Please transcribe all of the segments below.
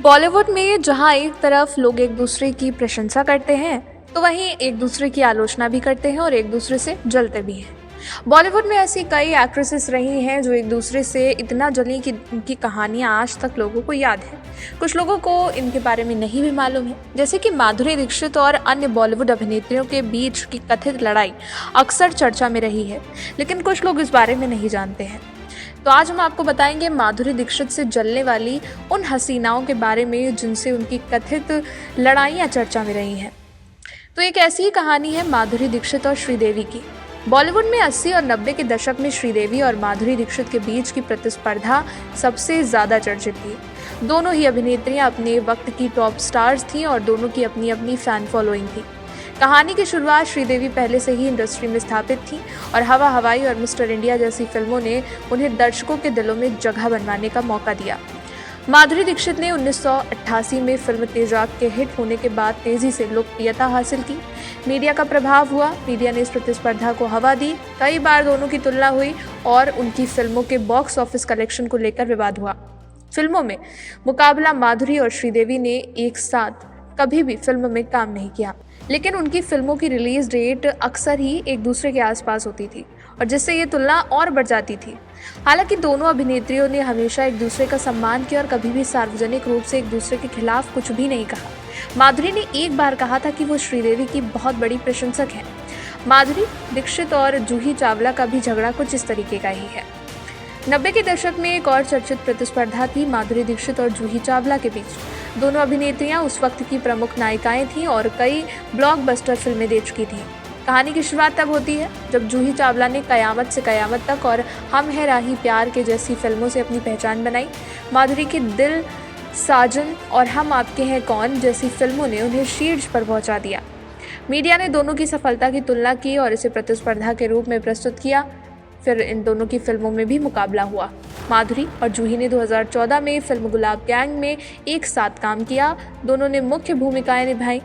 बॉलीवुड में जहां एक तरफ लोग एक दूसरे की प्रशंसा करते हैं तो वहीं एक दूसरे की आलोचना भी करते हैं और एक दूसरे से जलते भी हैं। बॉलीवुड में ऐसी कई एक्ट्रेसेस रही हैं जो एक दूसरे से इतना जली कि उनकी कहानियां आज तक लोगों को याद है। कुछ लोगों को इनके बारे में नहीं भी मालूम है, जैसे कि माधुरी दीक्षित और अन्य बॉलीवुड अभिनेत्रियों के बीच की कथित लड़ाई अक्सर चर्चा में रही है, लेकिन कुछ लोग इस बारे में नहीं जानते हैं। तो आज हम आपको बताएंगे माधुरी दीक्षित से जलने वाली उन हसीनाओं के बारे में जिनसे उनकी कथित लड़ाइयाँ चर्चा में रही हैं। तो एक ऐसी ही कहानी है माधुरी दीक्षित और श्रीदेवी की। बॉलीवुड में 80 और 90 के दशक में श्रीदेवी और माधुरी दीक्षित के बीच की प्रतिस्पर्धा सबसे ज़्यादा चर्चित थी। दोनों ही अभिनेत्रियां अपने वक्त की टॉप स्टार्स थीं और दोनों की अपनी अपनी फैन फॉलोइंग थी। कहानी की शुरुआत श्रीदेवी पहले से ही इंडस्ट्री में स्थापित थी और हवा हवाई और मिस्टर इंडिया जैसी फिल्मों ने उन्हें दर्शकों के दिलों में जगह बनवाने का मौका दिया। माधुरी दीक्षित ने 1988 में फिल्म तेजाब के हिट होने के बाद तेजी से लोकप्रियता हासिल की। मीडिया का प्रभाव हुआ, मीडिया ने इस प्रतिस्पर्धा को हवा दी। कई बार दोनों की तुलना हुई और उनकी फिल्मों के बॉक्स ऑफिस कलेक्शन को लेकर विवाद हुआ। फिल्मों में मुकाबला माधुरी और श्रीदेवी ने एक साथ कभी भी फिल्म में काम नहीं किया, लेकिन उनकी फिल्मों की रिलीज डेट अक्सर ही एक दूसरे के आसपास होती थी और जिससे ये तुलना और बढ़ जाती थी। हालांकि दोनों अभिनेत्रियों ने हमेशा एक दूसरे का सम्मान किया और कभी भी सार्वजनिक रूप से एक दूसरे के खिलाफ कुछ भी नहीं कहा। माधुरी ने एक बार कहा था कि वो श्रीदेवी की बहुत बड़ी प्रशंसक हैं। माधुरी दीक्षित और जूही चावला का भी झगड़ा कुछ इस तरीके का ही है। 90 के दशक में एक और चर्चित प्रतिस्पर्धा थी माधुरी दीक्षित और जूही चावला के बीच। दोनों अभिनेत्रियां उस वक्त की प्रमुख नायिकाएं थीं और कई ब्लॉकबस्टर फिल्में दे चुकी थीं। कहानी की शुरुआत तब होती है जब जूही चावला ने कयामत से कयामत तक और हम है राही प्यार के जैसी फिल्मों से अपनी पहचान बनाई। माधुरी के दिल, साजन और हम आपके हैं कौन जैसी फिल्मों ने उन्हें शीर्ष पर पहुंचा दिया। मीडिया ने दोनों की सफलता की तुलना की और इसे प्रतिस्पर्धा के रूप में प्रस्तुत किया। फिर इन दोनों की फिल्मों में भी मुकाबला हुआ। माधुरी और जूही ने 2014 में फिल्म गुलाब गैंग में एक साथ काम किया। दोनों ने मुख्य भूमिकाएं निभाई।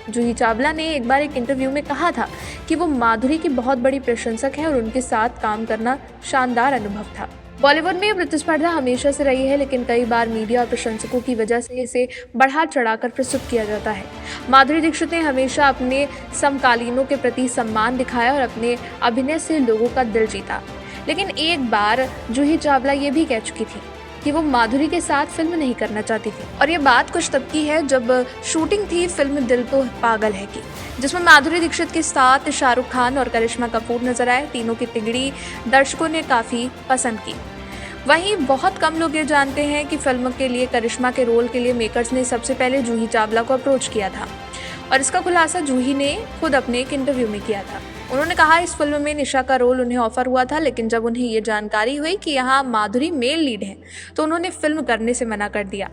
जूही चावला ने एक बार एक इंटरव्यू में कहा था कि वो माधुरी की बहुत बड़ी प्रशंसक है और उनके साथ काम करना शानदार अनुभव था। बॉलीवुड में प्रतिस्पर्धा हमेशा से रही है, लेकिन कई बार मीडिया और प्रशंसकों की वजह से इसे बढ़ा चढ़ाकर प्रस्तुत किया जाता है। माधुरी दीक्षित ने हमेशा अपने समकालीनों के प्रति सम्मान दिखाया और अपने अभिनय से लोगों का दिल जीता। लेकिन एक बार जूही चावला ये भी कह चुकी थी कि वो माधुरी के साथ फिल्म नहीं करना चाहती थी और ये बात कुछ तब की है जब शूटिंग थी फिल्म दिल तो पागल है की, जिसमें माधुरी दीक्षित के साथ शाहरुख खान और करिश्मा कपूर नजर आए। तीनों की तिगड़ी दर्शकों ने काफ़ी पसंद की। वहीं बहुत कम लोग ये जानते हैं कि फिल्म के लिए करिश्मा के रोल के लिए मेकर्स ने सबसे पहले जूही चावला को अप्रोच किया था और इसका खुलासा जूही ने खुद अपने एक इंटरव्यू में किया था। उन्होंने कहा इस फिल्म में निशा का रोल उन्हें ऑफर हुआ था, लेकिन जब उन्हें ये जानकारी हुई कि यहाँ माधुरी मेल लीड है तो उन्होंने फिल्म करने से मना कर दिया।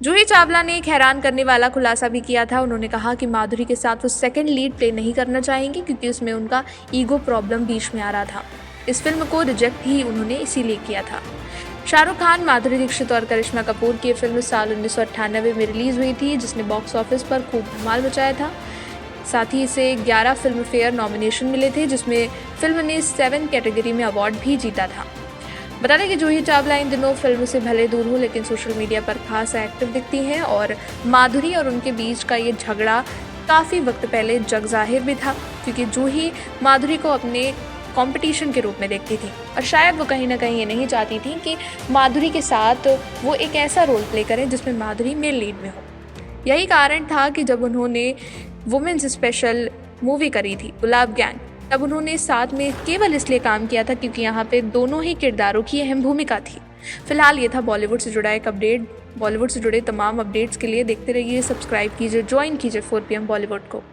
जूही चावला ने एक हैरान करने वाला खुलासा भी किया था। उन्होंने कहा कि माधुरी के साथ वो सेकंड लीड प्ले नहीं करना चाहेंगी क्योंकि उसमें उनका ईगो प्रॉब्लम बीच में आ रहा था। इस फिल्म को रिजेक्ट ही उन्होंने इसीलिए किया था। शाहरुख खान, माधुरी दीक्षित और करिश्मा कपूर की फिल्म साल 1998 में रिलीज हुई थी, जिसने बॉक्स ऑफिस पर खूब धमाल मचाया था। साथ ही इसे 11 फिल्म फेयर नॉमिनेशन मिले थे, जिसमें फिल्म ने 7 कैटेगरी में अवार्ड भी जीता था। बता दें कि जूही चावला इन दिनों फिल्म से भले दूर हो लेकिन सोशल मीडिया पर खास एक्टिव दिखती हैं और माधुरी और उनके बीच का ये झगड़ा काफ़ी वक्त पहले जग जाहिर भी था, क्योंकि जूही माधुरी को अपने कंपटीशन के रूप में देखती थी और शायद वो कहीं ना कहीं ये नहीं चाहती थी कि माधुरी के साथ वो एक ऐसा रोल प्ले करें जिसमें माधुरी मेन लीड में हो। यही कारण था कि जब उन्होंने वुमेन्स स्पेशल मूवी करी थी गुलाब गैंग, तब उन्होंने साथ में केवल इसलिए काम किया था क्योंकि यहाँ पे दोनों ही किरदारों की अहम भूमिका थी। फिलहाल ये था बॉलीवुड से जुड़ा एक अपडेट। बॉलीवुड से जुड़े तमाम अपडेट्स के लिए देखते रहिए, सब्सक्राइब कीजिए, ज्वाइन कीजिए 4 PM बॉलीवुड को।